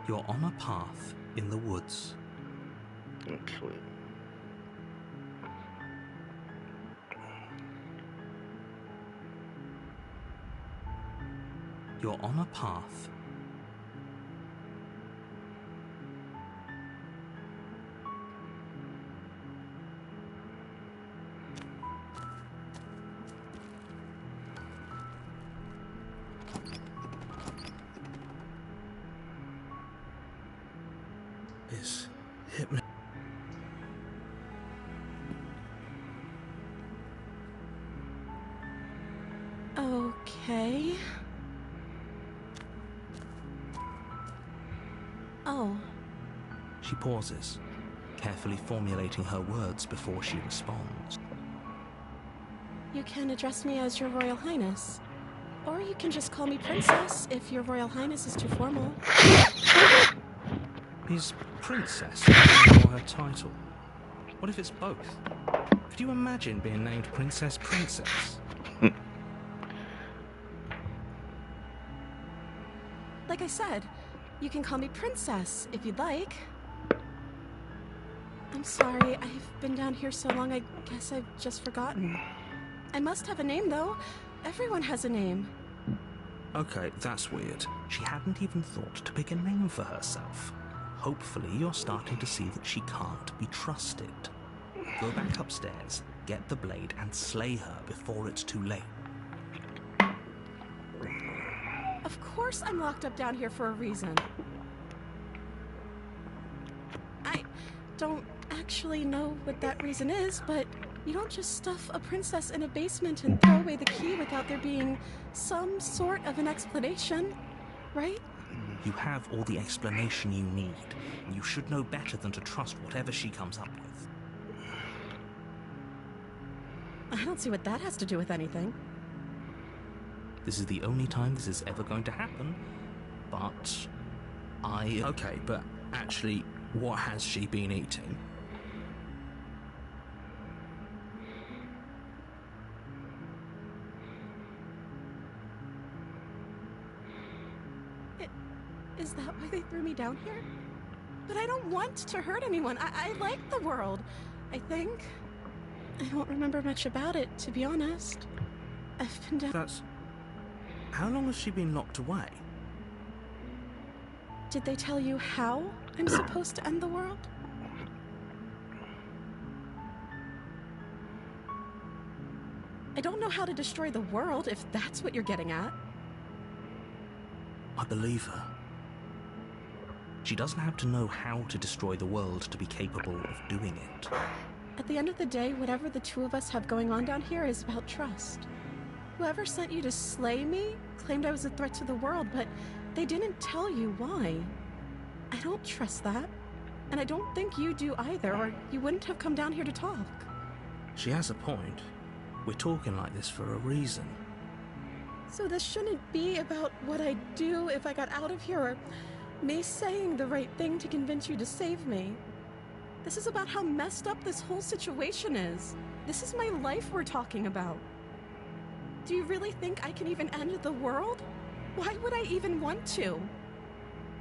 You're on a path in the woods. Excellent. You're on a path. Is hypno. Okay. Oh. She pauses, carefully formulating her words before she responds. You can address me as Your Royal Highness. Or you can just call me Princess if Your Royal Highness is too formal. Is Princess her title? What if it's both? Could you imagine being named Princess? Like I said, you can call me Princess if you'd like. I'm sorry, I've been down here so long I guess I've just forgotten. I must have a name though. Everyone has a name. Okay, that's weird. She hadn't even thought to pick a name for herself. Hopefully you're starting to see that she can't be trusted. Go back upstairs, get the blade, and slay her before it's too late. Of course I'm locked up down here for a reason. I don't actually know what that reason is, but you don't just stuff a princess in a basement and throw away the key without there being some sort of an explanation, right? You have all the explanation you need, and you should know better than to trust whatever she comes up with. I don't see what that has to do with anything. This is the only time this is ever going to happen, but Okay, but actually, what has she been eating? Is that why they threw me down here? But I don't want to hurt anyone. I like the world, I think. I don't remember much about it, to be honest. I've been down... That's... How long has she been locked away? Did they tell you how I'm supposed to end the world? I don't know how to destroy the world, if that's what you're getting at. I believe her. She doesn't have to know how to destroy the world to be capable of doing it. At the end of the day, whatever the two of us have going on down here is about trust. Whoever sent you to slay me claimed I was a threat to the world, but they didn't tell you why. I don't trust that. And I don't think you do either, or you wouldn't have come down here to talk. She has a point. We're talking like this for a reason. So this shouldn't be about what I'd do if I got out of here, or me saying the right thing to convince you to save me. This is about how messed up this whole situation is. This is my life we're talking about. Do you really think I can even end the world? Why would I even want to?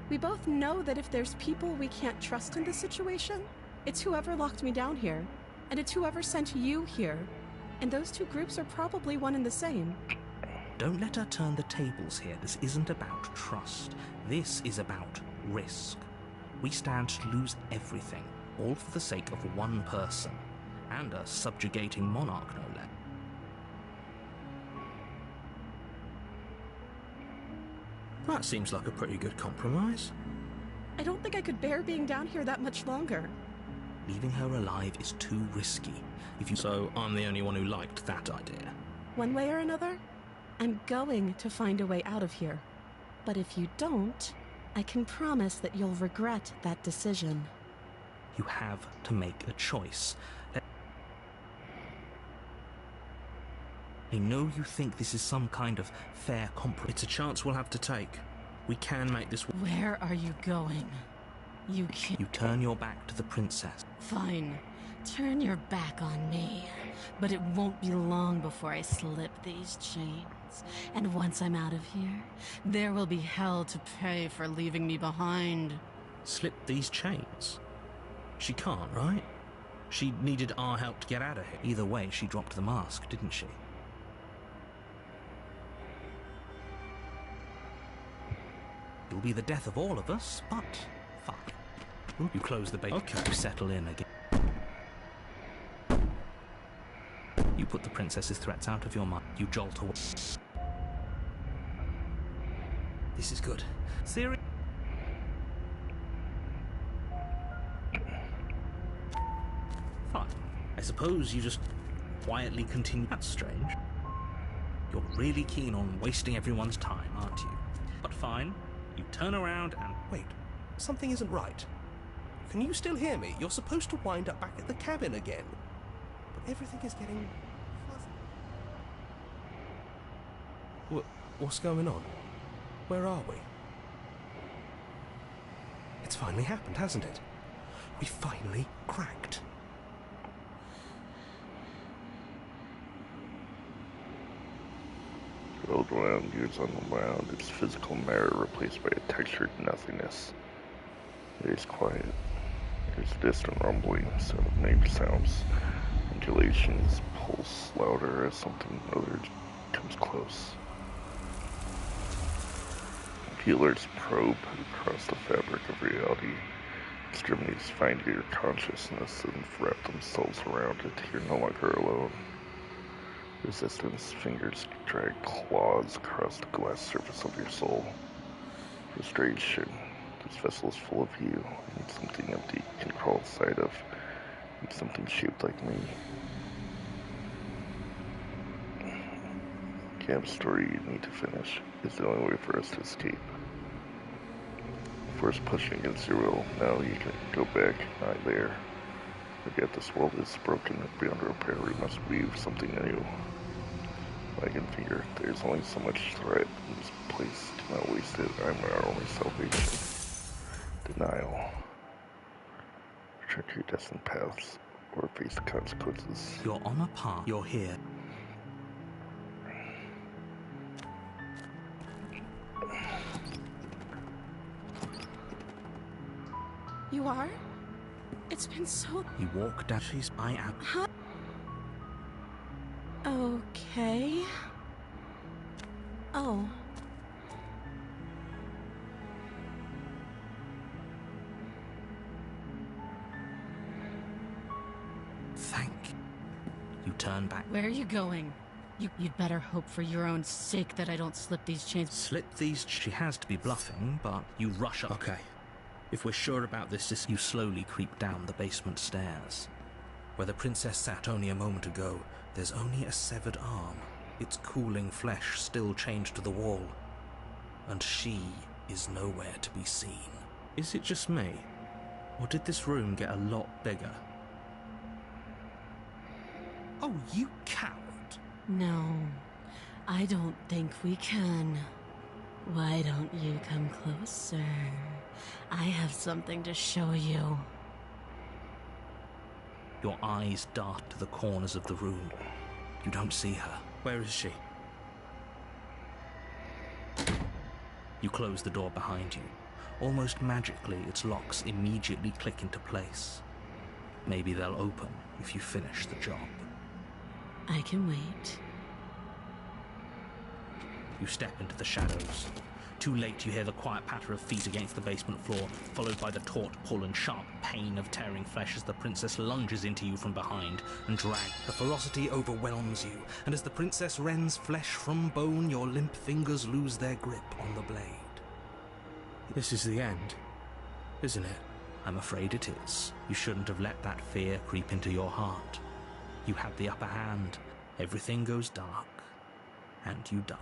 We both know that if there's people we can't trust in this situation, it's whoever locked me down here, and it's whoever sent you here. And those two groups are probably one and the same. Don't let her turn the tables here. This isn't about trust. This is about risk. We stand to lose everything, all for the sake of one person, and a subjugating monarch, no less. That seems like a pretty good compromise. I don't think I could bear being down here that much longer. Leaving her alive is too risky. So I'm the only one who liked that idea. One way or another, I'm going to find a way out of here. But if you don't, I can promise that you'll regret that decision. You have to make a choice. I know you think this is some kind of fair compromise. It's a chance we'll have to take. We can make this... Where are you going? You can't... You turn your back to the princess. Fine. Turn your back on me, but it won't be long before I slip these chains. And once I'm out of here, there will be hell to pay for leaving me behind. Slip these chains? She can't, right? She needed our help to get out of here. Either way, she dropped the mask, didn't she? It'll be the death of all of us, but fine. You close the base. Okay. You settle in again. You put the princess's threats out of your mind. You jolt away. This is good. Siri. Fine. I suppose you just quietly continue. That's strange. You're really keen on wasting everyone's time, aren't you? But fine. You turn around and... Wait. Something isn't right. Can you still hear me? You're supposed to wind up back at the cabin again. But everything is getting... What's going on? Where are we? It's finally happened, hasn't it? We finally cracked. Rolled around years on the ground, its physical matter replaced by a textured nothingness. It is quiet. There's distant rumbling, sound of named sounds. Undulations pulse louder as something other comes close. Healers probe across the fabric of reality. Extremities find your consciousness and wrap themselves around it. You're no longer alone. Resistance fingers drag claws across the glass surface of your soul. Frustration. This vessel is full of you. I need something empty you can crawl inside of. I need something shaped like me. You have a story you need to finish. It's the only way for us to escape. Force pushing against your will. Now you can go back, not there. Forget this world is broken and beyond repair. We must weave something new. Wagon finger. There's only so much threat in this place. Do not waste it. I'm our only salvation. Denial. Check your destined paths or face the consequences. You're on a path. You're here. You are? It's been so... You walk down. She's... I am... Huh? Okay. Oh. Thank you. You turn back. Where are you going? You'd better hope for your own sake that I don't slip these chains. Slip these... She has to be bluffing, but you rush up. Okay. If we're sure about this, you slowly creep down the basement stairs. Where the princess sat only a moment ago, there's only a severed arm, its cooling flesh still chained to the wall. And she is nowhere to be seen. Is it just me? Or did this room get a lot bigger? Oh, you coward! No, I don't think we can. Why don't you come closer? I have something to show you. Your eyes dart to the corners of the room. You don't see her. Where is she? You close the door behind you. Almost magically, its locks immediately click into place. Maybe they'll open if you finish the job. I can wait. You step into the shadows. Too late, you hear the quiet patter of feet against the basement floor, followed by the taut pull and sharp pain of tearing flesh as the princess lunges into you from behind and drags. The ferocity overwhelms you, and as the princess rends flesh from bone, your limp fingers lose their grip on the blade. This is the end, isn't it? I'm afraid it is. You shouldn't have let that fear creep into your heart. You had the upper hand. Everything goes dark, and you die.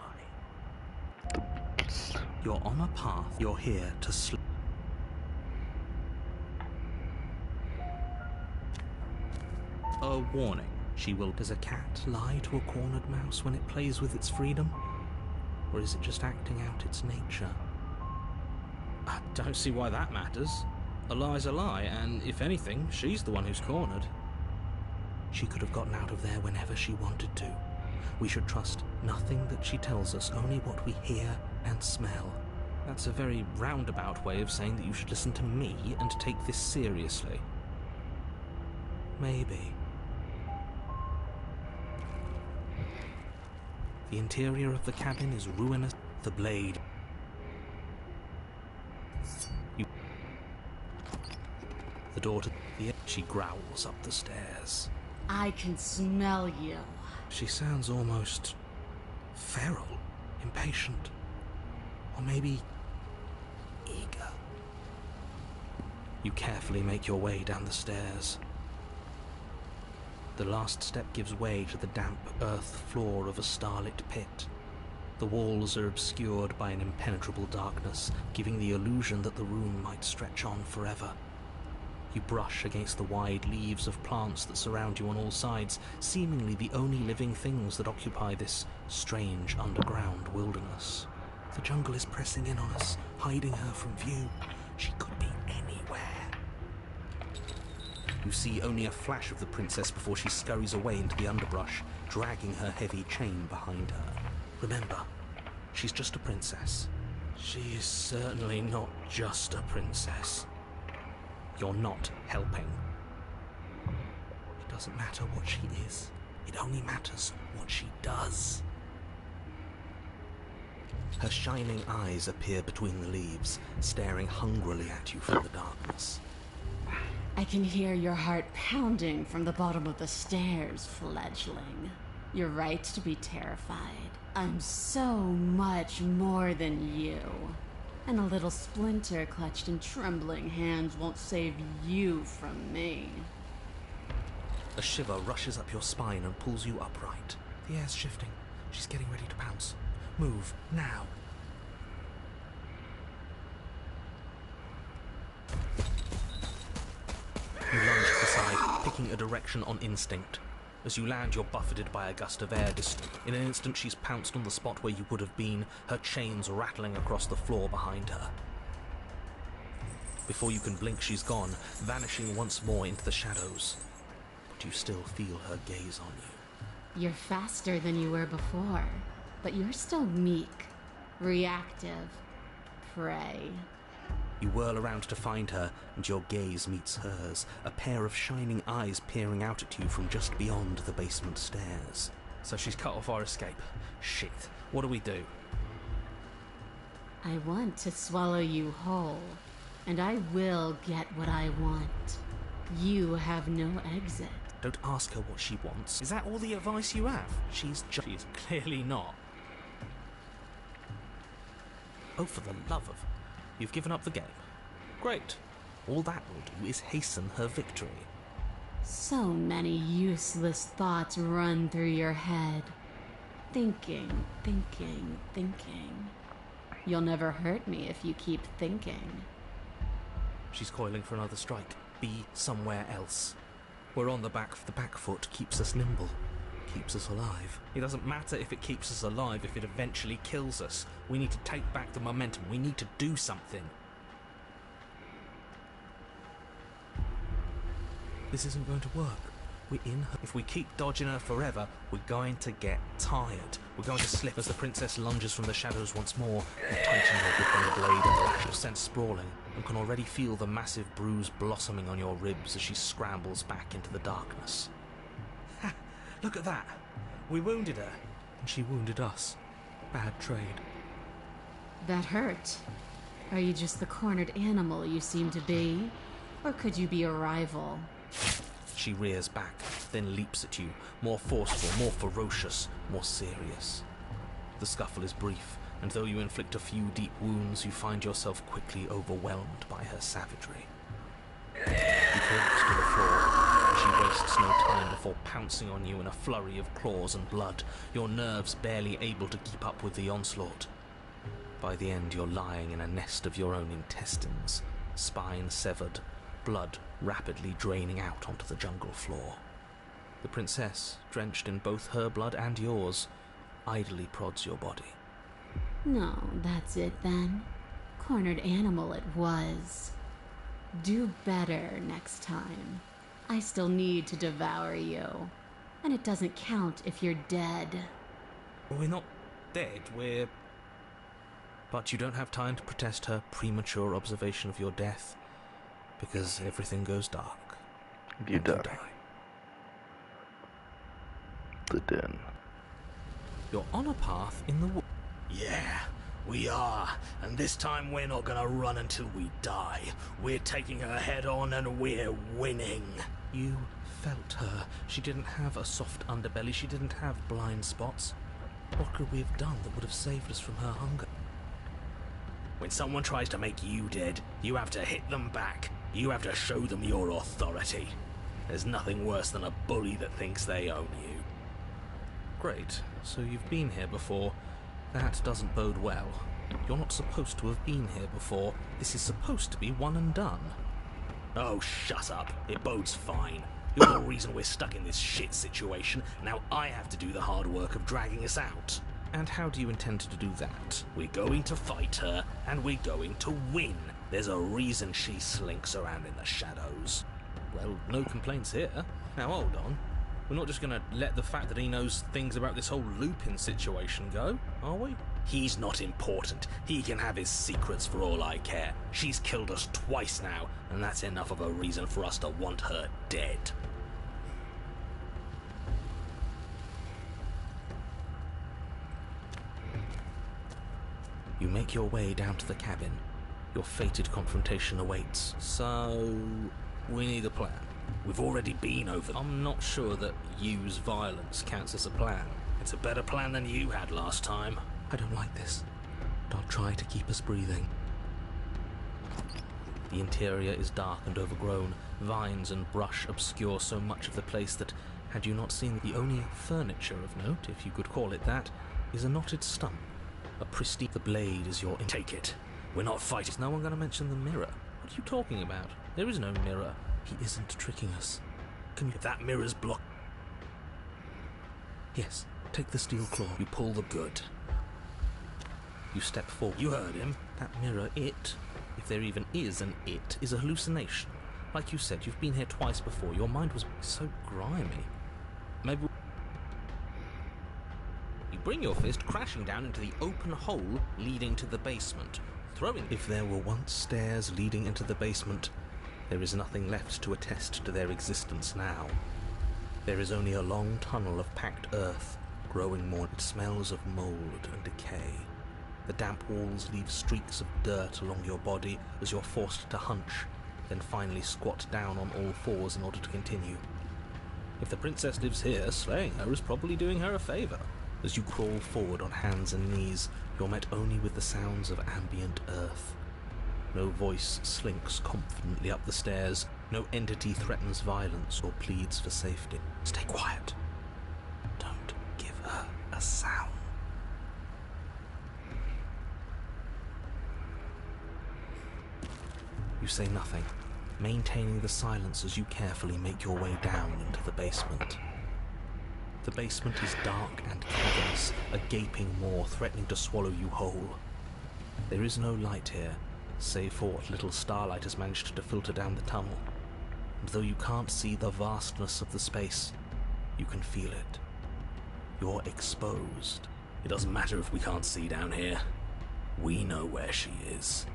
You're on a path. You're here to sleep. A warning. She will... Does a cat lie to a cornered mouse when it plays with its freedom? Or is it just acting out its nature? I don't see why that matters. A lie's a lie, and if anything, she's the one who's cornered. She could have gotten out of there whenever she wanted to. We should trust nothing that she tells us, only what we hear and smell. That's a very roundabout way of saying that you should listen to me and take this seriously. Maybe. The interior of the cabin is ruinous. The blade. The door to the... She growls up the stairs. I can smell you. She sounds almost feral, impatient, or maybe eager. You carefully make your way down the stairs. The last step gives way to the damp earth floor of a starlit pit. The walls are obscured by an impenetrable darkness, giving the illusion that the room might stretch on forever. You brush against the wide leaves of plants that surround you on all sides, seemingly the only living things that occupy this strange underground wilderness. The jungle is pressing in on us, hiding her from view. She could be anywhere. You see only a flash of the princess before she scurries away into the underbrush, dragging her heavy chain behind her. Remember, she's just a princess. She's certainly not just a princess. You're not helping. It doesn't matter what she is. It only matters what she does. Her shining eyes appear between the leaves, staring hungrily at you from the darkness. I can hear your heart pounding from the bottom of the stairs, fledgling. You're right to be terrified. I'm so much more than you. And a little splinter clutched in trembling hands won't save you from me. A shiver rushes up your spine and pulls you upright. The air's shifting. She's getting ready to pounce. Move, now. You lunge to the side, picking a direction on instinct. As you land, you're buffeted by a gust of air. In an instant, she's pounced on the spot where you would have been, her chains rattling across the floor behind her. Before you can blink, she's gone, vanishing once more into the shadows. But you still feel her gaze on you. You're faster than you were before, but you're still meek, reactive, prey. You whirl around to find her, and your gaze meets hers, a pair of shining eyes peering out at you from just beyond the basement stairs. So she's cut off our escape. Shit. What do we do? I want to swallow you whole, and I will get what I want. You have no exit. Don't ask her what she wants. Is that all the advice you have? She's clearly not. Oh, for the love of... You've given up the game. Great. All that will do is hasten her victory. So many useless thoughts run through your head. Thinking, thinking, thinking. You'll never hurt me if you keep thinking. She's coiling for another strike. Be somewhere else. We're on the back foot keeps us nimble. Keeps us alive. It doesn't matter if it keeps us alive if it eventually kills us. We need to take back the momentum. We need to do something. This isn't going to work. We're in her. If we keep dodging her forever, we're going to get tired. We're going to slip as the princess lunges from the shadows once more. You tighten your grip on the blade and the lash of scent sprawling, and can already feel the massive bruise blossoming on your ribs as she scrambles back into the darkness. Ha! Look at that! We wounded her, and she wounded us. Bad trade. That hurt. Are you just the cornered animal you seem to be? Or could you be a rival? She rears back, then leaps at you, more forceful, more ferocious, more serious. The scuffle is brief, and though you inflict a few deep wounds, you find yourself quickly overwhelmed by her savagery. You collapse to the floor. She wastes no time before pouncing on you in a flurry of claws and blood, your nerves barely able to keep up with the onslaught. By the end, you're lying in a nest of your own intestines, spine severed, blood rapidly draining out onto the jungle floor. The princess, drenched in both her blood and yours, idly prods your body. No, that's it then. Cornered animal it was. Do better next time. I still need to devour you. And it doesn't count if you're dead. We're not dead, we're... But you don't have time to protest her premature observation of your death, because everything goes dark. You die. The den. You're on a path in the woods. Yeah, we are. And this time we're not gonna run until we die. We're taking her head on and we're winning. You felt her. She didn't have a soft underbelly. She didn't have blind spots. What could we have done that would have saved us from her hunger? When someone tries to make you dead, you have to hit them back. You have to show them your authority. There's nothing worse than a bully that thinks they own you. Great. So you've been here before. That doesn't bode well. You're not supposed to have been here before. This is supposed to be one and done. Oh, shut up. It bodes fine. You're the reason we're stuck in this shit situation. Now I have to do the hard work of dragging us out. And how do you intend to do that? We're going to fight her, and we're going to win. There's a reason she slinks around in the shadows. Well, no complaints here. Now hold on. We're not just gonna let the fact that he knows things about this whole Lupin situation go, are we? He's not important. He can have his secrets for all I care. She's killed us twice now, and that's enough of a reason for us to want her dead. You make your way down to the cabin. Your fated confrontation awaits. So, we need a plan. We've already been over... I'm not sure that use violence counts as a plan. It's a better plan than you had last time. I don't like this, but I'll try to keep us breathing. The interior is dark and overgrown. Vines and brush obscure so much of the place that, had you not seen the only furniture of note, if you could call it that, is a knotted stump. A pristine... The blade is your... Take it. We're not fighting. Is no one going to mention the mirror? What are you talking about? There is no mirror. He isn't tricking us. Can you... If that mirror's blocked... Yes. Take the steel claw. You pull the good. You step forward. You heard him. That mirror, it, if there even is an it, is a hallucination. Like you said, you've been here twice before. Your mind was so grimy. Maybe... You bring your fist crashing down into the open hole leading to the basement. Throwing... If there were once stairs leading into the basement, there is nothing left to attest to their existence now. There is only a long tunnel of packed earth, growing more. It smells of mold and decay. The damp walls leave streaks of dirt along your body as you're forced to hunch, then finally squat down on all fours in order to continue. If the princess lives here, slaying her is probably doing her a favor. As you crawl forward on hands and knees, you're met only with the sounds of ambient earth. No voice slinks confidently up the stairs. No entity threatens violence or pleads for safety. Stay quiet. Don't give her a sound. You say nothing, maintaining the silence as you carefully make your way down into the basement. The basement is dark and cavernous, a gaping maw threatening to swallow you whole. There is no light here, save for what little starlight has managed to filter down the tunnel. And though you can't see the vastness of the space, you can feel it. You're exposed. It doesn't matter if we can't see down here. We know where she is.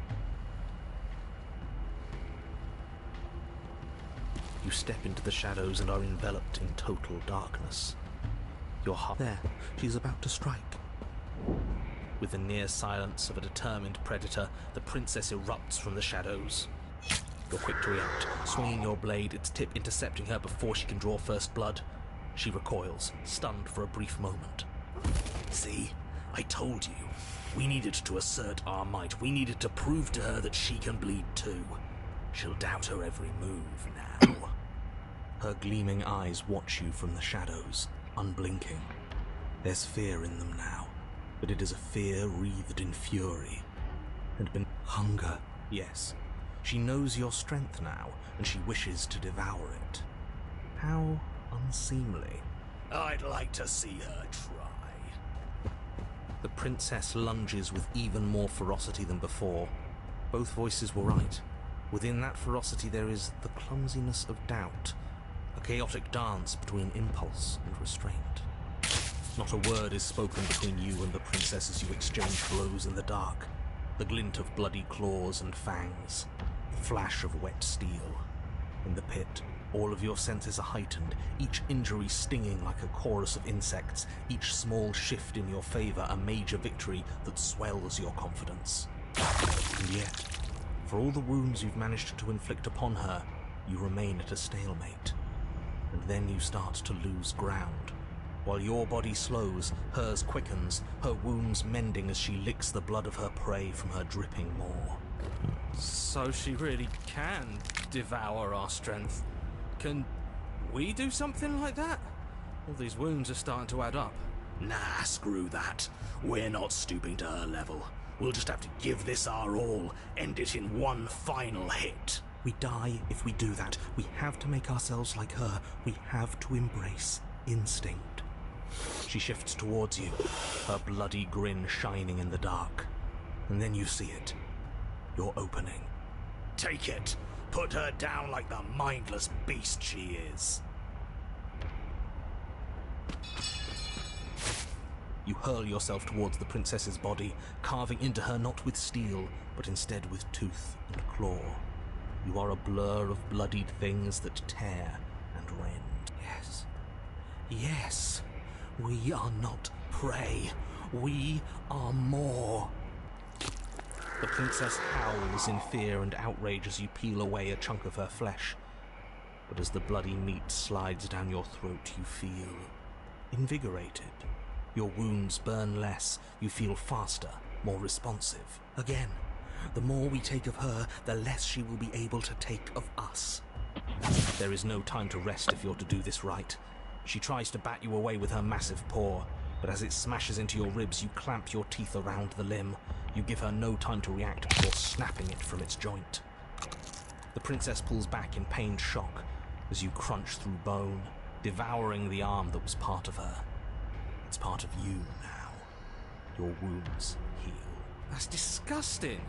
You step into the shadows and are enveloped in total darkness. Your heart... There, she's about to strike. With the near silence of a determined predator, the princess erupts from the shadows. You're quick to react, swinging your blade, its tip intercepting her before she can draw first blood. She recoils, stunned for a brief moment. See? I told you. We needed to assert our might. We needed to prove to her that she can bleed too. She'll doubt her every move now. Her gleaming eyes watch you from the shadows, unblinking. There's fear in them now, but it is a fear wreathed in fury. And hunger, yes. She knows your strength now, and she wishes to devour it. How unseemly. I'd like to see her try. The princess lunges with even more ferocity than before. Both voices were right. Within that ferocity there is the clumsiness of doubt, A chaotic dance between impulse and restraint. Not a word is spoken between you and the princess as you exchange blows in the dark. The glint of bloody claws and fangs. The flash of wet steel. In the pit, all of your senses are heightened, each injury stinging like a chorus of insects, each small shift in your favor a major victory that swells your confidence. And yet, for all the wounds you've managed to inflict upon her, you remain at a stalemate. And then you start to lose ground. While your body slows, hers quickens, her wounds mending as she licks the blood of her prey from her dripping maw. So she really can devour our strength. Can we do something like that? All these wounds are starting to add up. Nah, screw that. We're not stooping to her level. We'll just have to give this our all, end it in one final hit. We die if we do that. We have to make ourselves like her. We have to embrace instinct. She shifts towards you, her bloody grin shining in the dark. And then you see it. Your opening. Take it. Put her down like the mindless beast she is. You hurl yourself towards the princess's body, carving into her not with steel, but instead with tooth and claw. You are a blur of bloodied things that tear and rend. Yes. Yes. We are not prey. We are more. The princess howls in fear and outrage as you peel away a chunk of her flesh. But as the bloody meat slides down your throat, you feel invigorated. Your wounds burn less. You feel faster, more responsive. Again, the more we take of her, the less she will be able to take of us. There is no time to rest if you're to do this right. She tries to bat you away with her massive paw, but as it smashes into your ribs, you clamp your teeth around the limb. You give her no time to react before snapping it from its joint. The princess pulls back in pained shock as you crunch through bone, devouring the arm that was part of her. It's part of you now. Your wounds heal. That's disgusting.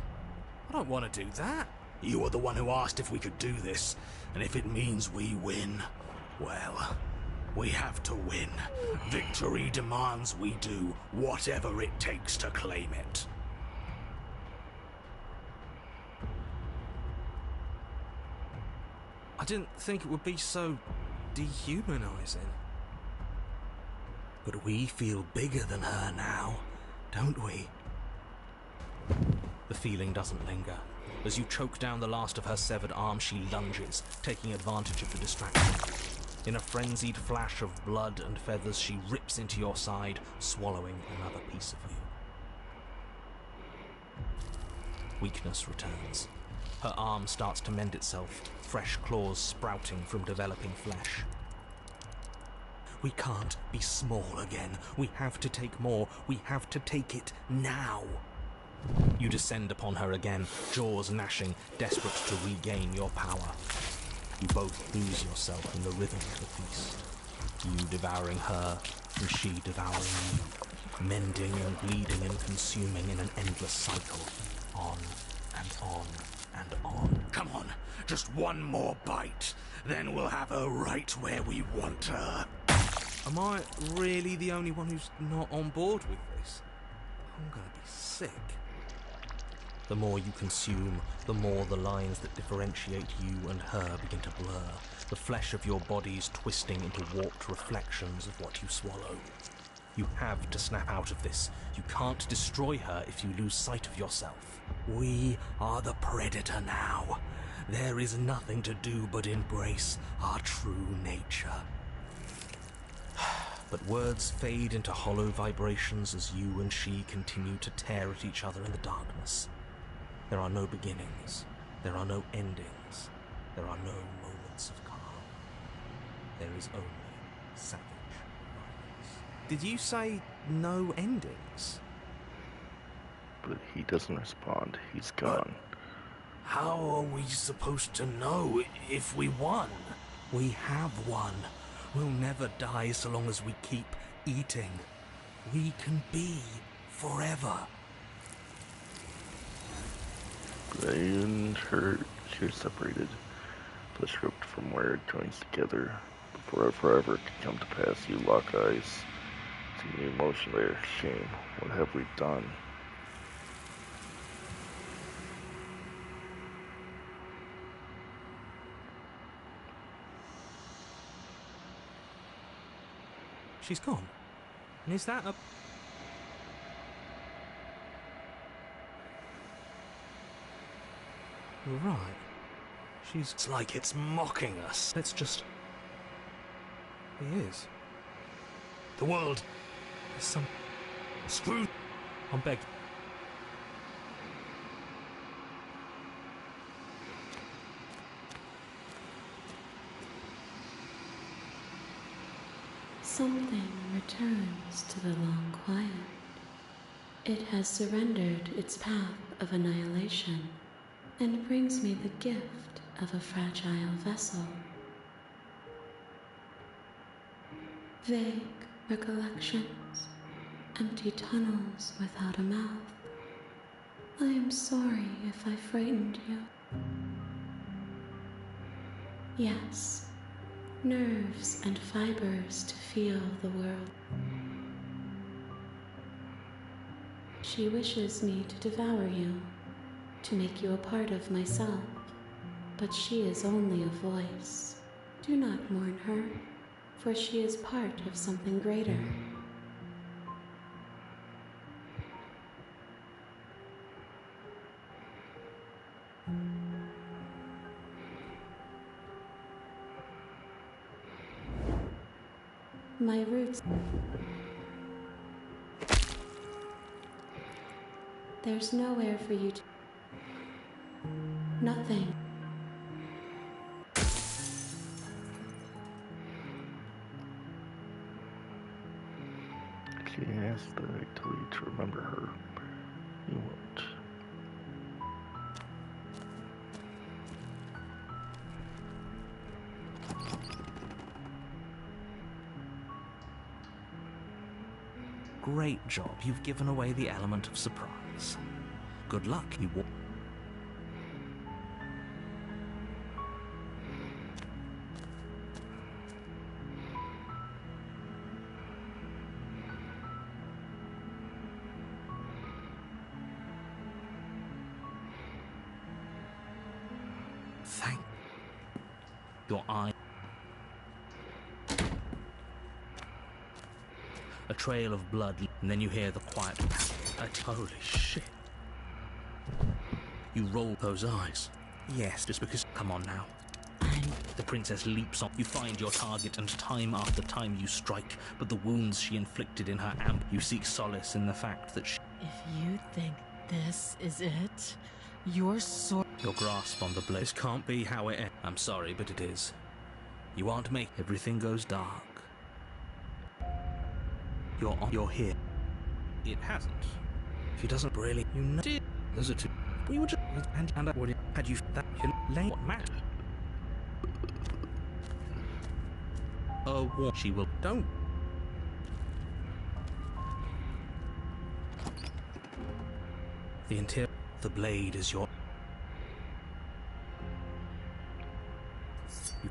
I don't want to do that. You were the one who asked if we could do this, and if it means we win, well, we have to win. Victory demands we do whatever it takes to claim it. I didn't think it would be so dehumanizing. But we feel bigger than her now, don't we? The feeling doesn't linger. As you choke down the last of her severed arm, she lunges, taking advantage of the distraction. In a frenzied flash of blood and feathers, she rips into your side, swallowing another piece of you. Weakness returns. Her arm starts to mend itself, fresh claws sprouting from developing flesh. We can't be small again. We have to take more. We have to take it now. You descend upon her again, jaws gnashing, desperate to regain your power. You both lose yourself in the rhythm of the feast. You devouring her, and she devouring you, mending and bleeding and consuming in an endless cycle, on and on and on. Come on, just one more bite, then we'll have her right where we want her. Am I really the only one who's not on board with this? I'm gonna be sick. The more you consume, the more the lines that differentiate you and her begin to blur, the flesh of your bodies twisting into warped reflections of what you swallow. You have to snap out of this. You can't destroy her if you lose sight of yourself. We are the predator now. There is nothing to do but embrace our true nature. But words fade into hollow vibrations as you and she continue to tear at each other in the darkness. There are no beginnings. There are no endings. There are no moments of calm. There is only savage violence. Did you say no endings? But he doesn't respond. He's gone. How are we supposed to know if we won? We have won. We'll never die so long as we keep eating. We can be forever. They and her, she's separated, flesh ripped from where it joins together. For it forever to come to pass, you lock eyes. See the emotion there. Shame. What have we done? She's gone. And is that a... You're right. It's like it's mocking us. Let's just... He is. The world There's some... screwed. I'm begging. Something returns to the long quiet. It has surrendered its path of annihilation and brings me the gift of a fragile vessel. Vague recollections, empty tunnels without a mouth. I am sorry if I frightened you. Yes, nerves and fibers to feel the world. She wishes me to devour you, to make you a part of myself, but she is only a voice. Do not mourn her, for she is part of something greater. My roots... There's nowhere for you to... Nothing. She asked that I tell you to remember her. You won't. Great job. You've given away the element of surprise. Good luck. You will. Thank your eye. A trail of blood, and then you hear the quiet holy shit. You roll those eyes. Yes, just because... Come on now. The princess leaps on. You find your target, and time after time you strike, but the wounds she inflicted in her amp, you seek solace in the fact that she... If you think this is it, your sword... Your grasp on the blade. This can't be how it ends. I'm sorry, but it is. You aren't making... Everything goes dark. You're here. It hasn't. If he doesn't really, you know, there's a two. We would just and had you that you lay what matter. What she will don't. The interior, the blade is your.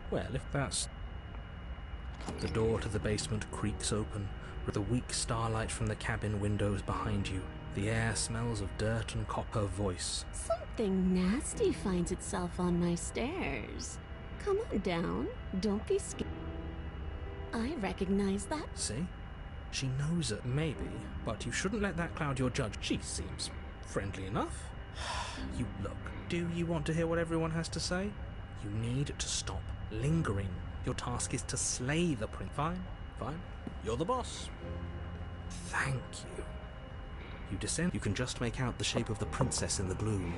Well, if that's the door to the basement creaks open. With the weak starlight from the cabin windows behind you, the air smells of dirt and copper. Voice. Something nasty finds itself on my stairs. Come on down. Don't be scared. I recognize that. See? She knows it. Maybe, but you shouldn't let that cloud your judge. She seems friendly enough. You look. Do you want to hear what everyone has to say? You need to stop lingering. Your task is to slay the prince. Fine. You're the boss. Thank you. You descend. You can just make out the shape of the princess in the gloom.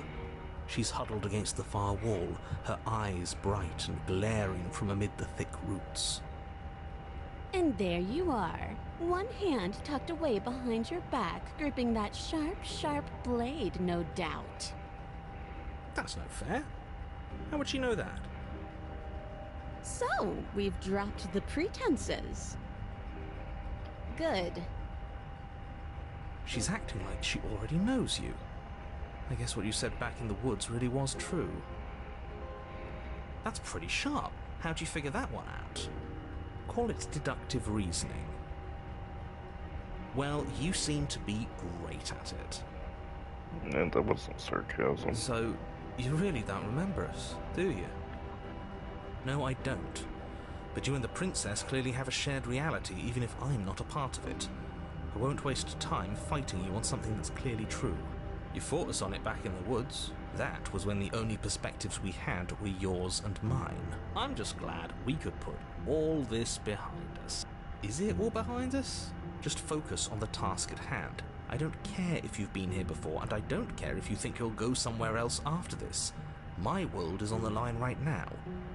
She's huddled against the far wall, her eyes bright and glaring from amid the thick roots. And there you are, one hand tucked away behind your back, gripping that sharp, sharp blade, no doubt. That's no fair. How would she know that? So, we've dropped the pretenses. Good. She's acting like she already knows you. I guess what you said back in the woods really was true. That's pretty sharp. How'd you figure that one out? Call it deductive reasoning. Well, you seem to be great at it. And that wasn't sarcasm. So, you really don't remember us, do you? No, I don't. But you and the princess clearly have a shared reality, even if I'm not a part of it. I won't waste time fighting you on something that's clearly true. You fought us on it back in the woods. That was when the only perspectives we had were yours and mine. I'm just glad we could put all this behind us. Is it all behind us? Just focus on the task at hand. I don't care if you've been here before, and I don't care if you think you'll go somewhere else after this. My world is on the line right now,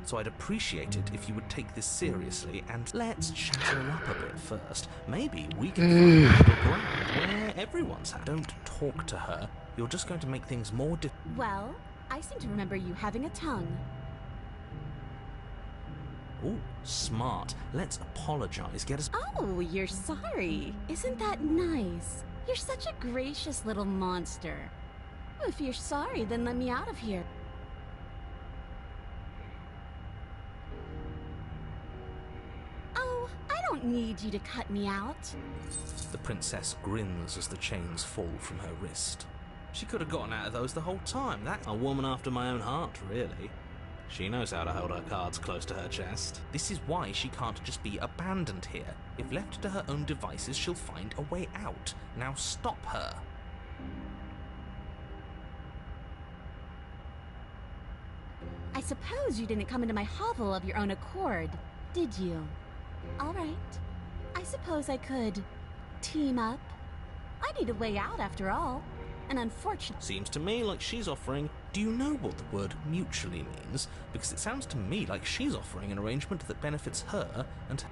so I'd appreciate it if you would take this seriously and let's chatter up a bit first. Maybe we can find a middle ground where everyone's happy. Don't talk to her. You're just going to make things more Well, I seem to remember you having a tongue. Oh, smart. Let's apologize. Get us... Oh, you're sorry. Isn't that nice? You're such a gracious little monster. If you're sorry, then let me out of here. Oh, I don't need you to cut me out. The princess grins as the chains fall from her wrist. She could have gotten out of those the whole time. That's a woman after my own heart, really. She knows how to hold her cards close to her chest. This is why she can't just be abandoned here. If left to her own devices, she'll find a way out. Now stop her. I suppose you didn't come into my hovel of your own accord, did you? All right. I suppose I could team up. I need a way out after all. And unfortunately... Seems to me like she's offering... Do you know what the word mutually means? Because it sounds to me like she's offering an arrangement that benefits her and...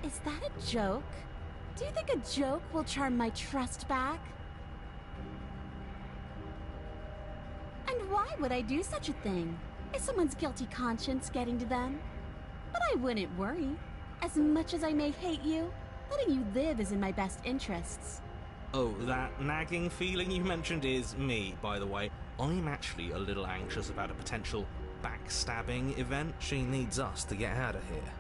Is that a joke? Do you think a joke will charm my trust back? And why would I do such a thing? Is someone's guilty conscience getting to them? But I wouldn't worry. As much as I may hate you, letting you live is in my best interests. Oh, that nagging feeling you mentioned is me, by the way. I'm actually a little anxious about a potential backstabbing event. She needs us to get out of here.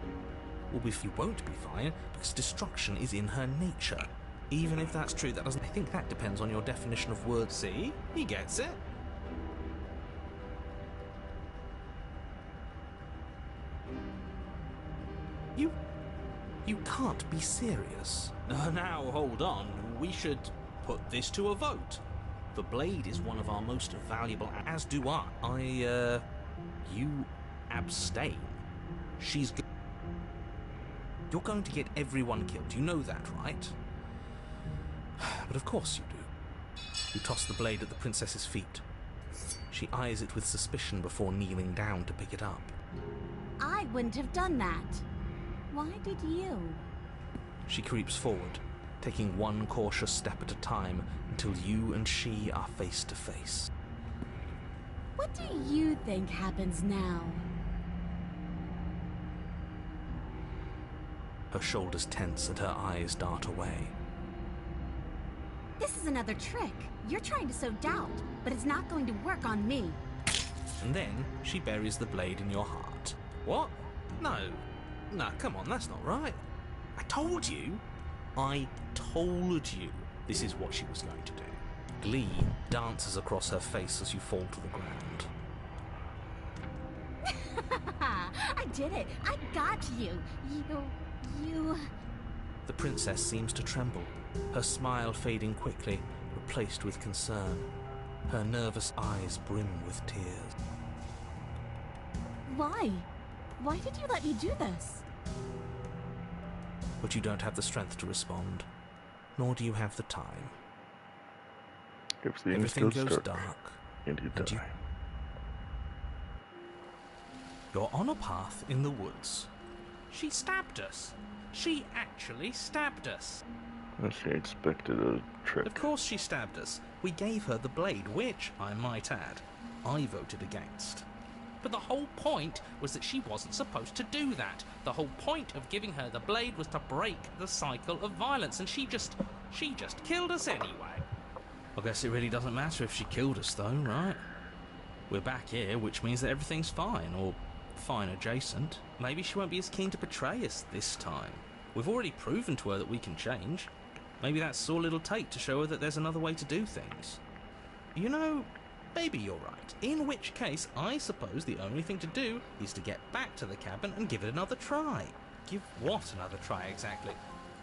Well, if you won't be fine, because destruction is in her nature. Even if that's true, that doesn't... I think that depends on your definition of words. See? He gets it. You can't be serious. Now, hold on. We should put this to a vote. The blade is one of our most valuable, as do I. You abstain. You're going to get everyone killed. You know that, right? But of course you do. You toss the blade at the princess's feet. She eyes it with suspicion before kneeling down to pick it up. I wouldn't have done that. Why did you? She creeps forward, taking one cautious step at a time until you and she are face to face. What do you think happens now? Her shoulders tense and her eyes dart away. This is another trick. You're trying to sow doubt, but it's not going to work on me. And then she buries the blade in your heart. What? No, come on, that's not right. I told you this is what she was going to do. Glee dances across her face as you fall to the ground. I did it. I got you. You... The princess seems to tremble, her smile fading quickly, replaced with concern. Her nervous eyes brim with tears. Why? Why did you let me do this? But you don't have the strength to respond, nor do you have the time. Everything goes dark, and you die. You're on a path in the woods. She stabbed us. She actually stabbed us. She expected a trick. Of course she stabbed us. We gave her the blade, which, I might add, I voted against. But the whole point was that she wasn't supposed to do that. The whole point of giving her the blade was to break the cycle of violence, and she just killed us anyway. I guess it really doesn't matter if she killed us, though, right? We're back here, which means that everything's fine, or fine adjacent. Maybe she won't be as keen to betray us this time. We've already proven to her that we can change. Maybe that's all it'll take to show her that there's another way to do things. You know, maybe you're right. In which case, I suppose the only thing to do is to get back to the cabin and give it another try. Give what another try, exactly?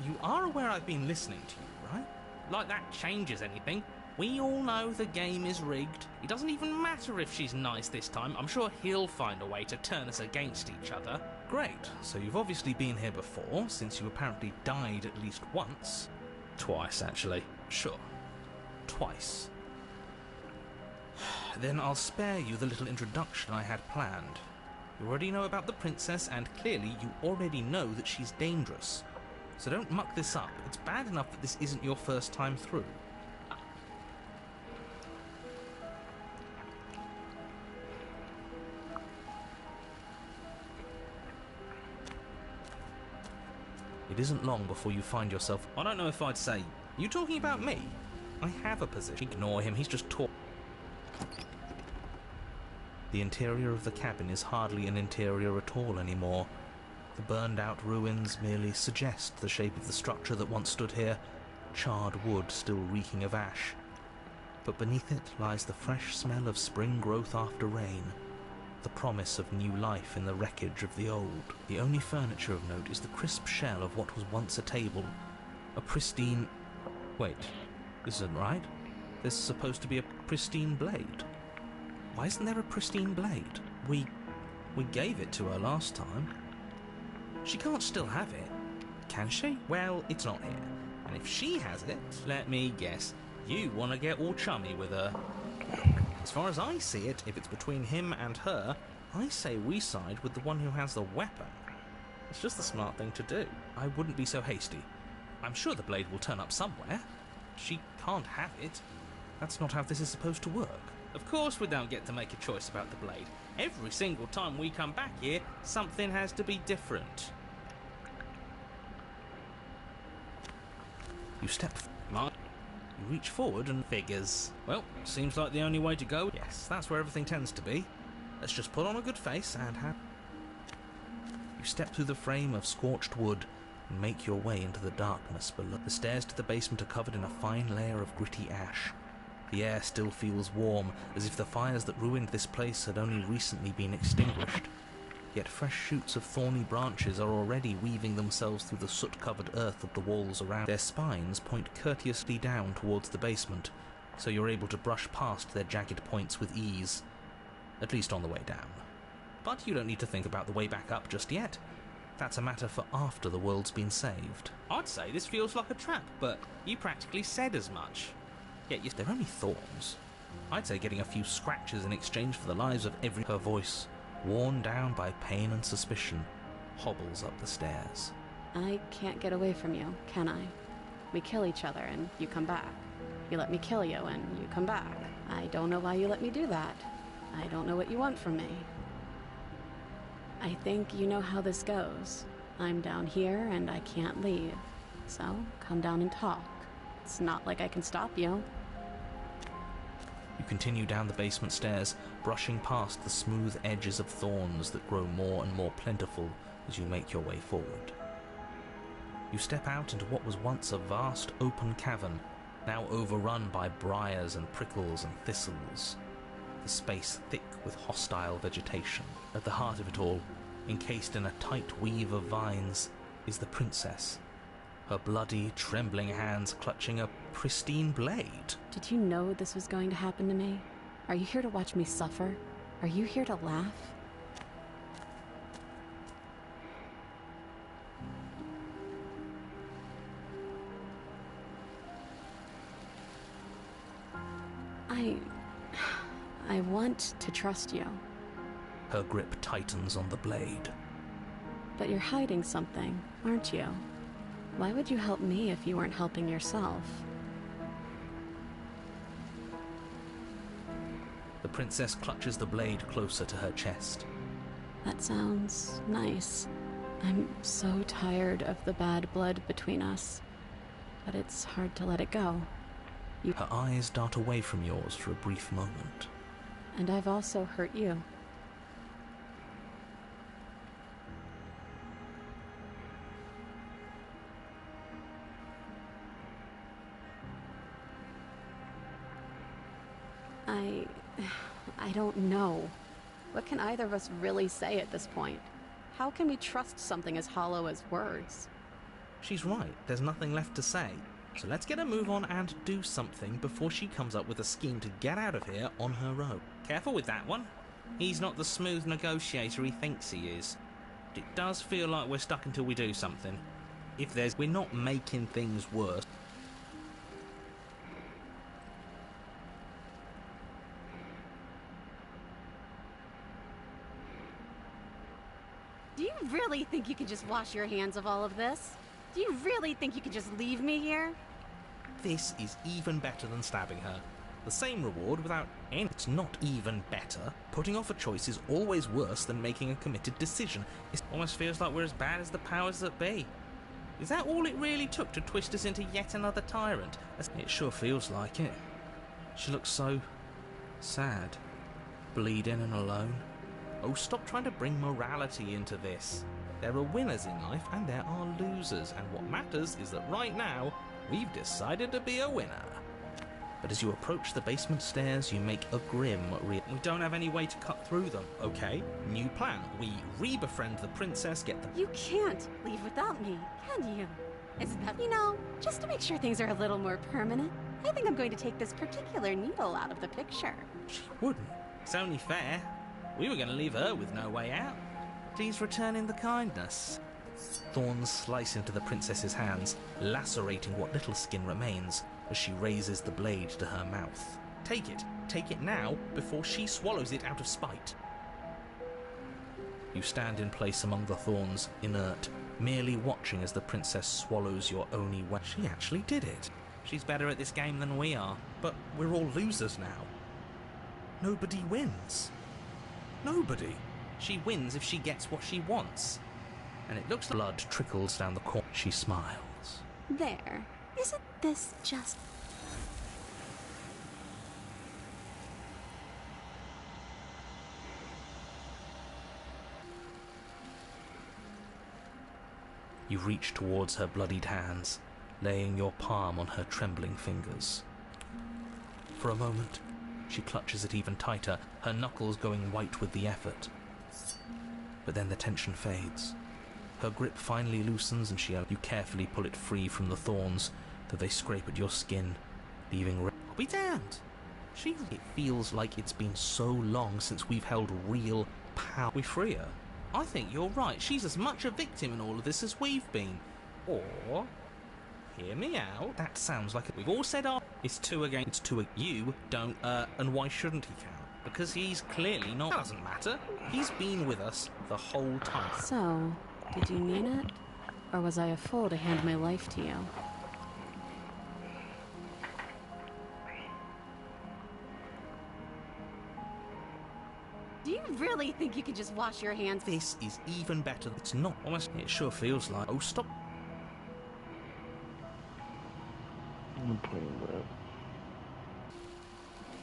You are aware I've been listening to you, right? Like that changes anything. We all know the game is rigged. It doesn't even matter if she's nice this time. I'm sure he'll find a way to turn us against each other. Great. So you've obviously been here before, since you apparently died at least once. Twice, actually. Sure. Twice. Then I'll spare you the little introduction I had planned. You already know about the princess, and clearly you already know that she's dangerous. So don't muck this up. It's bad enough that this isn't your first time through. It isn't long before you find yourself... I don't know if I'd say... You talking about me? I have a position. Ignore him, he's just talking. The interior of the cabin is hardly an interior at all anymore. The burned-out ruins merely suggest the shape of the structure that once stood here, charred wood still reeking of ash. But beneath it lies the fresh smell of spring growth after rain, the promise of new life in the wreckage of the old. The only furniture of note is the crisp shell of what was once a table, a pristine... Wait, this isn't right. There's supposed to be a pristine blade. Why isn't there a pristine blade? We gave it to her last time. She can't still have it, can she? Well, it's not here. And if she has it, let me guess, you want to get all chummy with her. As far as I see it, if it's between him and her, I say we side with the one who has the weapon. It's just the smart thing to do. I wouldn't be so hasty. I'm sure the blade will turn up somewhere. She can't have it. That's not how this is supposed to work. Of course we don't get to make a choice about the blade. Every single time we come back here, something has to be different. You step... You reach forward and... Figures. Well, seems like the only way to go. Yes, that's where everything tends to be. Let's just put on a good face and have... You step through the frame of scorched wood and make your way into the darkness below. The stairs to the basement are covered in a fine layer of gritty ash. The air still feels warm, as if the fires that ruined this place had only recently been extinguished. Yet fresh shoots of thorny branches are already weaving themselves through the soot-covered earth of the walls around. Their spines point courteously down towards the basement, so you're able to brush past their jagged points with ease. At least on the way down. But you don't need to think about the way back up just yet. That's a matter for after the world's been saved. I'd say this feels like a trap, but you practically said as much. Yet they're only thorns. I'd say getting a few scratches in exchange for the lives of every... Her voice, worn down by pain and suspicion, hobbles up the stairs. I can't get away from you, can I? We kill each other and you come back. You let me kill you and you come back. I don't know why you let me do that. I don't know what you want from me. I think you know how this goes. I'm down here and I can't leave. So, come down and talk. It's not like I can stop you. You continue down the basement stairs, brushing past the smooth edges of thorns that grow more and more plentiful as you make your way forward. You step out into what was once a vast open cavern, now overrun by briars and prickles and thistles, the space thick with hostile vegetation. At the heart of it all, encased in a tight weave of vines, is the princess, her bloody, trembling hands clutching a pristine blade. Did you know this was going to happen to me? Are you here to watch me suffer? Are you here to laugh? I want to trust you. Her grip tightens on the blade. But you're hiding something, aren't you? Why would you help me if you weren't helping yourself? The princess clutches the blade closer to her chest. That sounds nice. I'm so tired of the bad blood between us. But it's hard to let it go. Her eyes dart away from yours for a brief moment. And I've also hurt you. I don't know. What can either of us really say at this point? How can we trust something as hollow as words? She's right, there's nothing left to say. So let's get a move on and do something before she comes up with a scheme to get out of here on her own. Careful with that one. He's not the smooth negotiator he thinks he is. It does feel like we're stuck until we do something. We're not making things worse. Do you really think you can just wash your hands of all of this? Do you really think you can just leave me here? This is even better than stabbing her. The same reward without any... It's not even better. Putting off a choice is always worse than making a committed decision. It almost feels like we're as bad as the powers that be. Is that all it really took to twist us into yet another tyrant? It sure feels like it. She looks so... sad. Bleeding and alone. Oh, stop trying to bring morality into this. There are winners in life and there are losers, and what matters is that right now, we've decided to be a winner. But as you approach the basement stairs, you make a grim We don't have any way to cut through them. Okay, new plan. We re-befriend the princess, get the... You can't leave without me, can you? Isn't that... You know, just to make sure things are a little more permanent, I think I'm going to take this particular needle out of the picture. She wouldn't. It's only fair. We were going to leave her with no way out. Please return in the kindness. Thorns slice into the princess's hands, lacerating what little skin remains as she raises the blade to her mouth. Take it now, before she swallows it out of spite. You stand in place among the thorns, inert, merely watching as the princess swallows your only weapon. She actually did it. She's better at this game than we are. But we're all losers now. Nobody wins. Nobody. She wins if she gets what she wants. And it looks like blood trickles down the corner. She smiles. There. Isn't this just... You reach towards her bloodied hands, laying your palm on her trembling fingers. For a moment, she clutches it even tighter, her knuckles going white with the effort. But then the tension fades. Her grip finally loosens and you carefully pull it free from the thorns, though they scrape at your skin, leaving... I'll be damned! It feels like it's been so long since we've held real power. We free her. I think you're right. She's as much a victim in all of this as we've been. Or... Hear me out. That sounds like We've all said our... It's two against two. You don't, and why shouldn't he count? Because he's clearly not... That doesn't matter. He's been with us the whole time. So, did you mean it? Or was I a fool to hand my life to you? Do you really think you could just wash your hands? This is even better. It's not. Almost. It sure feels like... Oh, stop.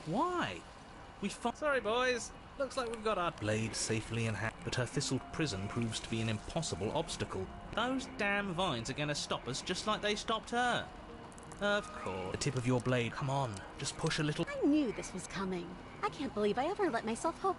Why? Sorry, boys. Looks like we've got our blade safely in hand, but her thistled prison proves to be an impossible obstacle. Those damn vines are going to stop us just like they stopped her. Of course. The tip of your blade. Come on, just push a little. I knew this was coming. I can't believe I ever let myself hope.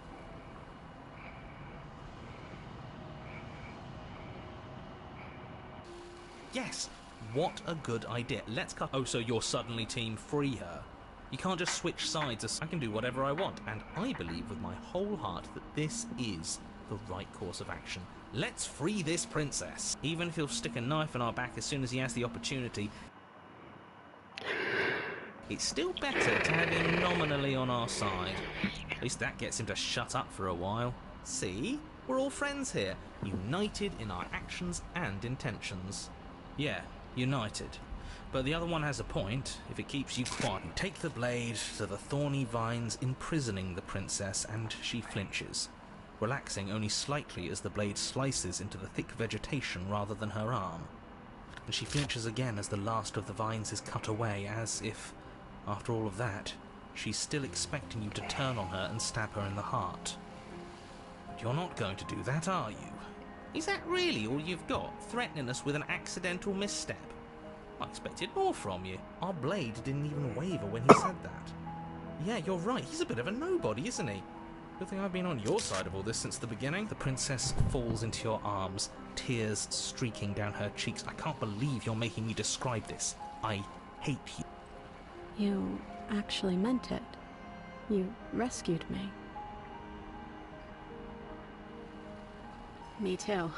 Yes. What a good idea. Let's cut. Oh, so you're suddenly team free her? You can't just switch sides. I can do whatever I want, and I believe with my whole heart that this is the right course of action. Let's free this princess. Even if he'll stick a knife in our back as soon as he has the opportunity, it's still better to have him nominally on our side. At least that gets him to shut up for a while. See? We're all friends here, united in our actions and intentions. Yeah, united. But the other one has a point, if it keeps you quiet. You take the blade to the thorny vines imprisoning the princess, and she flinches, relaxing only slightly as the blade slices into the thick vegetation rather than her arm. And she flinches again as the last of the vines is cut away, as if, after all of that, she's still expecting you to turn on her and stab her in the heart. But you're not going to do that, are you? Is that really all you've got, threatening us with an accidental misstep? I expected more from you. Our blade didn't even waver when he said that. Yeah, you're right. He's a bit of a nobody, isn't he? Good thing I've been on your side of all this since the beginning. The princess falls into your arms, tears streaking down her cheeks. I can't believe you're making me describe this. I hate you. You actually meant it. You rescued me. Me too.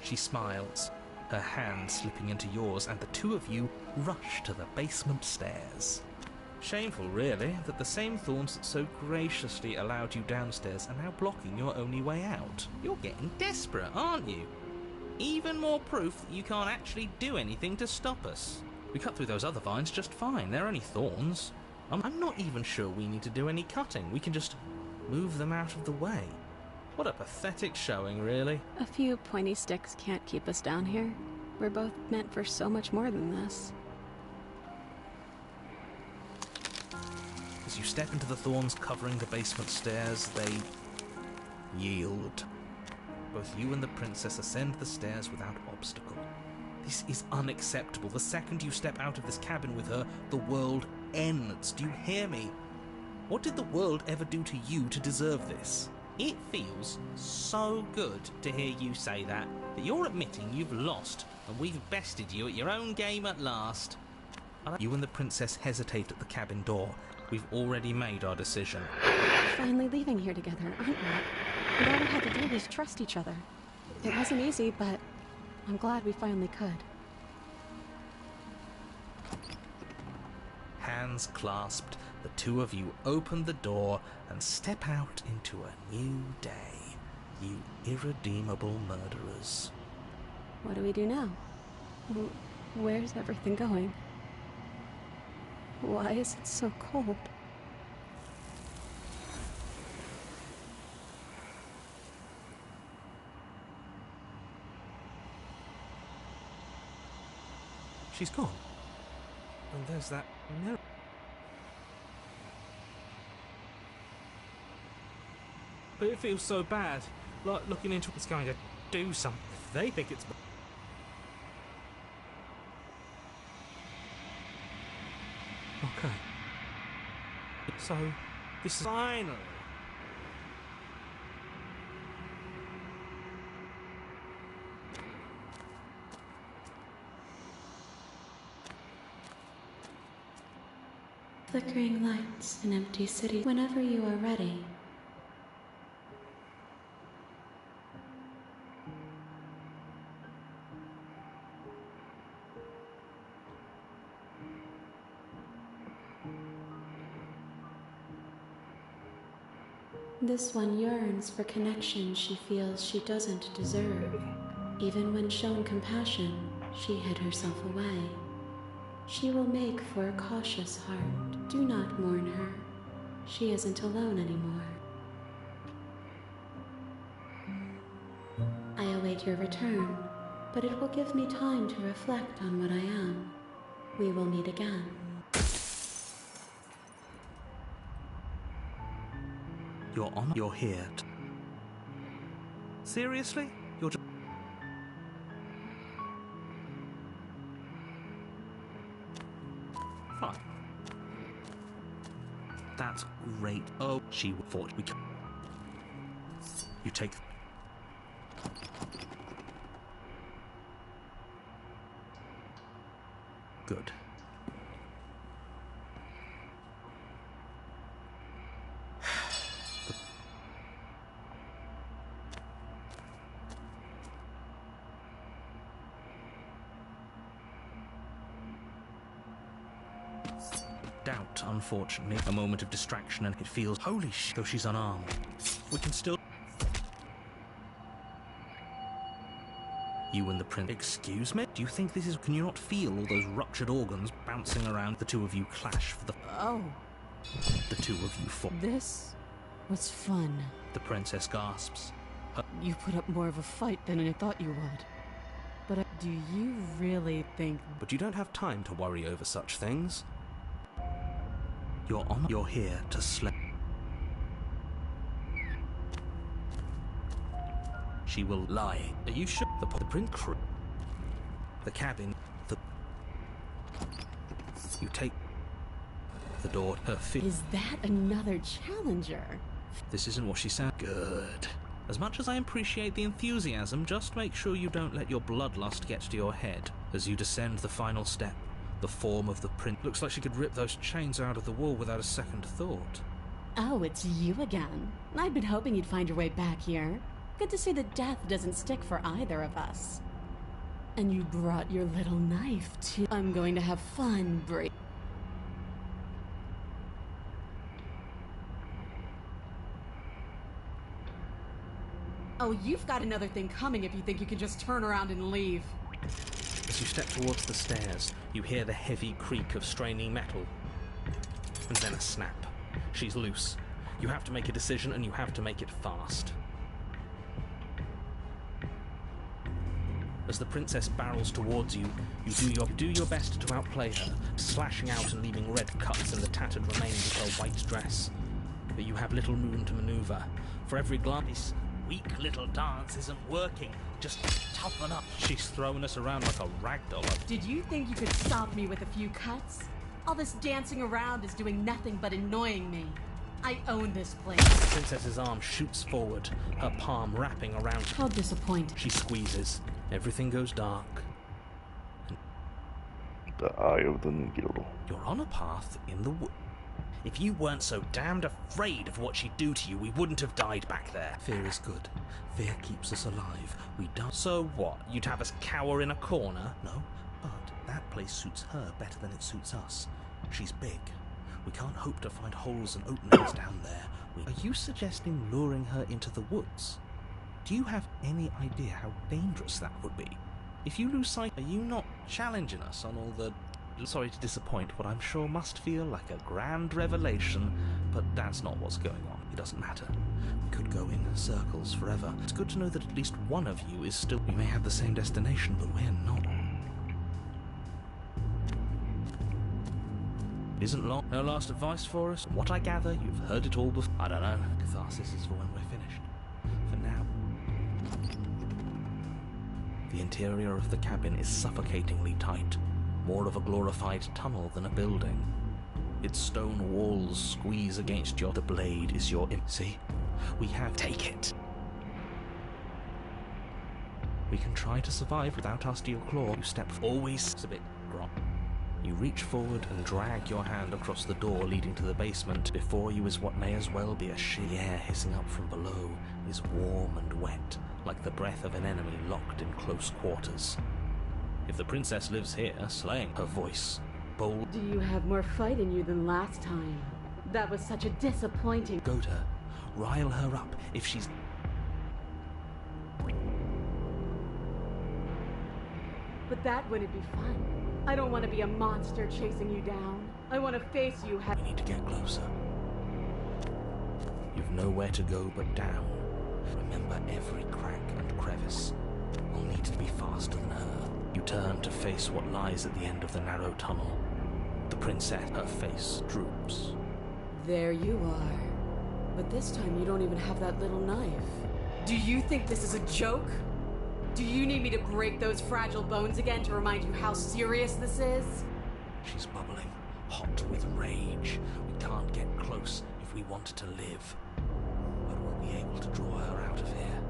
She smiles, her hand slipping into yours, and the two of you rush to the basement stairs. Shameful, really, that the same thorns that so graciously allowed you downstairs are now blocking your only way out. You're getting desperate, aren't you? Even more proof that you can't actually do anything to stop us. We cut through those other vines just fine. They're only thorns. I'm not even sure we need to do any cutting. We can just move them out of the way. What a pathetic showing, really. A few pointy sticks can't keep us down here. We're both meant for so much more than this. As you step into the thorns covering the basement stairs, they yield. Both you and the princess ascend the stairs without obstacle. This is unacceptable. The second you step out of this cabin with her, the world ends. Do you hear me? What did the world ever do to you to deserve this? It feels so good to hear you say that you're admitting you've lost and we've bested you at your own game at last. You and the princess hesitate at the cabin door. We've already made our decision. Finally leaving here together, aren't we? And all we had to do was trust each other. It wasn't easy, but I'm glad we finally could. Hands clasped, the two of you open the door and step out into a new day. You irredeemable murderers. What do we do now? Where's everything going? Why is it so cold? She's gone. And there's that mirror. But it feels so bad. Like looking into it's going to do something. They think it's... Okay. So, this is... Finally! Flickering lights, an empty city. Whenever you are ready. This one yearns for connection she feels she doesn't deserve. Even when shown compassion, she hid herself away. She will make for a cautious heart. Do not mourn her. She isn't alone anymore. I await your return, but it will give me time to reflect on what I am. We will meet again. Your Honor, you're here. Seriously? You're just... Fine. That's great. Oh, she thought we could... You take... Good. Doubt, unfortunately. A moment of distraction and it feels... Holy sh... Though she's unarmed. We can still... You and the prince... Excuse me? Do you think this is... Can you not feel all those ruptured organs bouncing around? The two of you clash for the... Oh. The two of you fall. This was fun. The princess gasps. You put up more of a fight than I thought you would. But do you really think... But you don't have time to worry over such things. Your Honor, you're here to slay. She will lie. Are you sure? The print crew. The cabin. You take... the door. Her feet. Is that another challenger? This isn't what she said. Good. As much as I appreciate the enthusiasm, just make sure you don't let your bloodlust get to your head. As you descend the final step, the form of the prince looks like she could rip those chains out of the wall without a second thought. Oh, it's you again. I'd been hoping you'd find your way back here. Good to see that death doesn't stick for either of us. And you brought your little knife, too. I'm going to have fun, Bree. Oh, you've got another thing coming if you think you can just turn around and leave. As you step towards the stairs, you hear the heavy creak of straining metal. And then a snap. She's loose. You have to make a decision, and you have to make it fast. As the princess barrels towards you, you do your best to outplay her, slashing out and leaving red cuts in the tattered remains of her white dress. But you have little room to maneuver. For every glance, weak little dance isn't working. Just toughen up. She's throwing us around like a ragdoll. Did you think you could stop me with a few cuts? All this dancing around is doing nothing but annoying me. I own this place. The princess's arm shoots forward, her palm wrapping around her. How disappointing. She squeezes. Everything goes dark. The eye of the needle. You're on a path in the wood. If you weren't so damned afraid of what she'd do to you, we wouldn't have died back there. Fear is good. Fear keeps us alive. We don't. So what? You'd have us cower in a corner? No, but that place suits her better than it suits us. She's big. We can't hope to find holes and openings down there. Are you suggesting luring her into the woods? Do you have any idea how dangerous that would be? If you lose sight, are you not challenging us on all the... Sorry to disappoint what I'm sure must feel like a grand revelation, but that's not what's going on. It doesn't matter. We could go in circles forever. It's good to know that at least one of you is still... We may have the same destination, but we're not. It isn't long. No last advice for us? What I gather, you've heard it all before. I don't know. Catharsis is for when we're finished. For now. The interior of the cabin is suffocatingly tight. More of a glorified tunnel than a building. Its stone walls squeeze against your... The blade is your... See? We have... Take it. We can try to survive without our steel claw. You step... Always... It's a bit... Grot. You reach forward and drag your hand across the door leading to the basement. Before you is what may as well be a sheet. The air hissing up from below is warm and wet, like the breath of an enemy locked in close quarters. If the princess lives here, slaying her voice, bold... Do you have more fight in you than last time? That was such a disappointing... Goad her. Rile her up if she's... But that wouldn't be fun. I don't want to be a monster chasing you down. I want to face you... We need to get closer. You've nowhere to go but down. Remember every crack and crevice. We'll need to be faster than her. You turn to face what lies at the end of the narrow tunnel. The princess, her face droops. There you are. But this time you don't even have that little knife. Do you think this is a joke? Do you need me to break those fragile bones again to remind you how serious this is? She's bubbling, hot with rage. We can't get close if we want to live. But we'll be able to draw her out of here.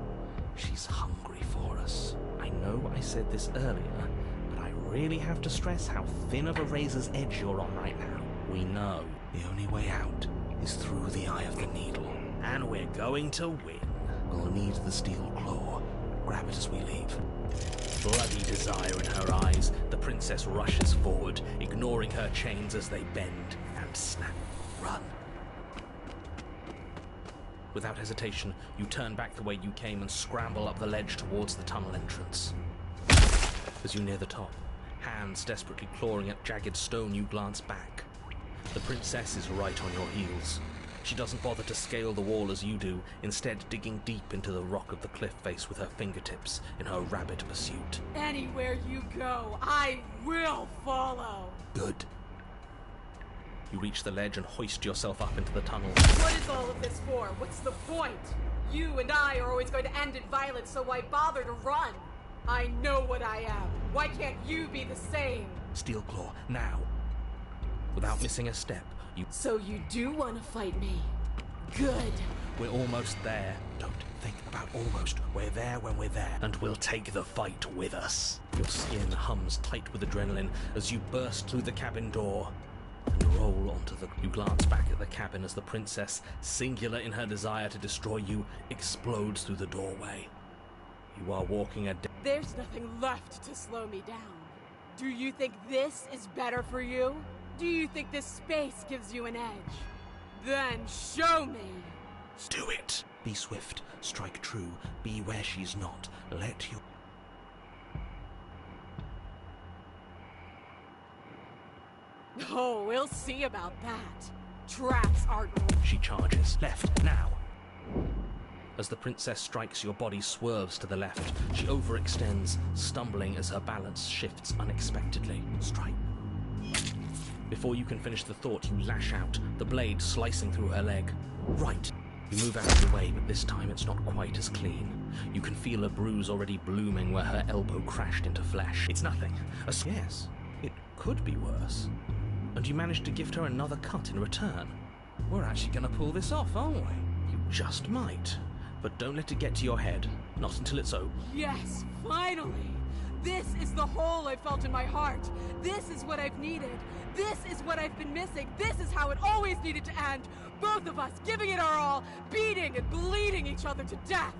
She's hungry for us. I know I said this earlier, but I really have to stress how thin of a razor's edge you're on right now. We know the only way out is through the eye of the needle. And we're going to win. We'll need the steel claw. Grab it as we leave. Bloody desire in her eyes, the princess rushes forward, ignoring her chains as they bend and snap. Run. Without hesitation, you turn back the way you came and scramble up the ledge towards the tunnel entrance. As you near the top, hands desperately clawing at jagged stone, you glance back. The princess is right on your heels. She doesn't bother to scale the wall as you do, instead digging deep into the rock of the cliff face with her fingertips in her rabid pursuit. Anywhere you go, I will follow! Good. You reach the ledge and hoist yourself up into the tunnel. What is all of this for? What's the point? You and I are always going to end in violence, so why bother to run? I know what I am. Why can't you be the same? Steel claw, now. Without missing a step, So you do want to fight me? Good. We're almost there. Don't think about almost. We're there when we're there, and we'll take the fight with us. Your skin hums tight with adrenaline as you burst through the cabin door and roll onto the... You glance back at the cabin as the princess, singular in her desire to destroy you, explodes through the doorway. You are walking a... There's nothing left to slow me down. Do you think this is better for you? Do you think this space gives you an edge? Then show me! Do it! Be swift, strike true, be where she's not. Let you... Oh, we'll see about that. Traps aren't... She charges. Left, now! As the princess strikes, your body swerves to the left. She overextends, stumbling as her balance shifts unexpectedly. Strike. Before you can finish the thought, you lash out, the blade slicing through her leg. Right. You move out of the way, but this time it's not quite as clean. You can feel a bruise already blooming where her elbow crashed into flesh. It's nothing. Yes, it could be worse. And you managed to gift her another cut in return. We're actually going to pull this off, aren't we? You just might. But don't let it get to your head. Not until it's over. Yes, finally! This is the hole I felt in my heart. This is what I've needed. This is what I've been missing. This is how it always needed to end. Both of us giving it our all, beating and bleeding each other to death.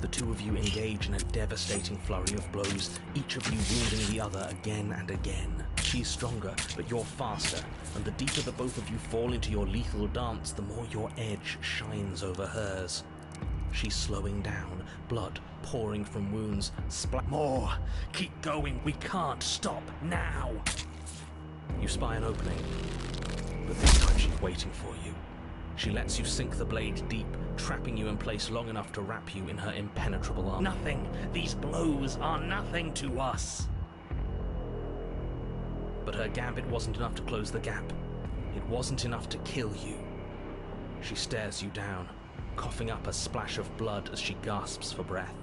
The two of you engage in a devastating flurry of blows, each of you wounding the other again and again. She's stronger, but you're faster, and the deeper the both of you fall into your lethal dance, the more your edge shines over hers. She's slowing down, blood pouring from wounds. More! Keep going! We can't stop now! You spy an opening, but this time she's waiting for you. She lets you sink the blade deep, trapping you in place long enough to wrap you in her impenetrable arm. Nothing! These blows are nothing to us! But her gambit wasn't enough to close the gap. It wasn't enough to kill you. She stares you down, coughing up a splash of blood as she gasps for breath.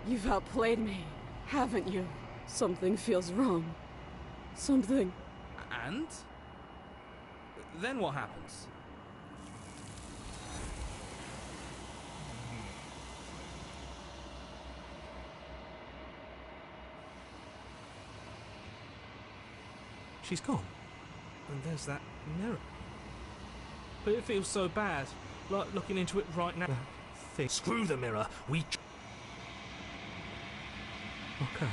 You've outplayed me, haven't you? Something feels wrong. Something... And? Then what happens? She's gone. And there's that mirror. But it feels so bad, like looking into it right now. Screw the mirror, we... Okay,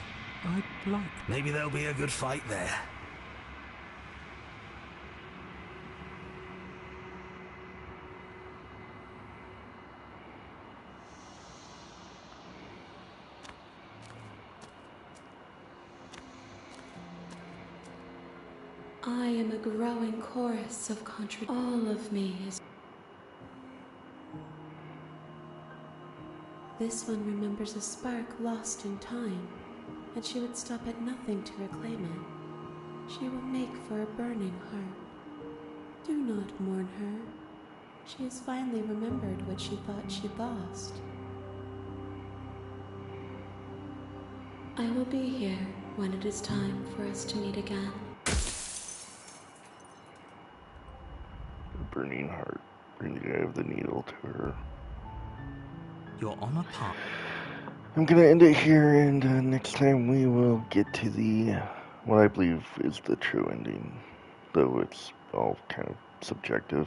I'd like... Maybe there'll be a good fight there. I am a growing chorus of all of me is... This one remembers a spark lost in time, and she would stop at nothing to reclaim it. She will make for a burning heart. Do not mourn her. She has finally remembered what she thought she lost. I will be here when it is time for us to meet again. Burning heart. Bring the eye of the needle to her. You're on a path. I'm gonna end it here, and next time we will get to the what I believe is the true ending, though it's all kind of subjective.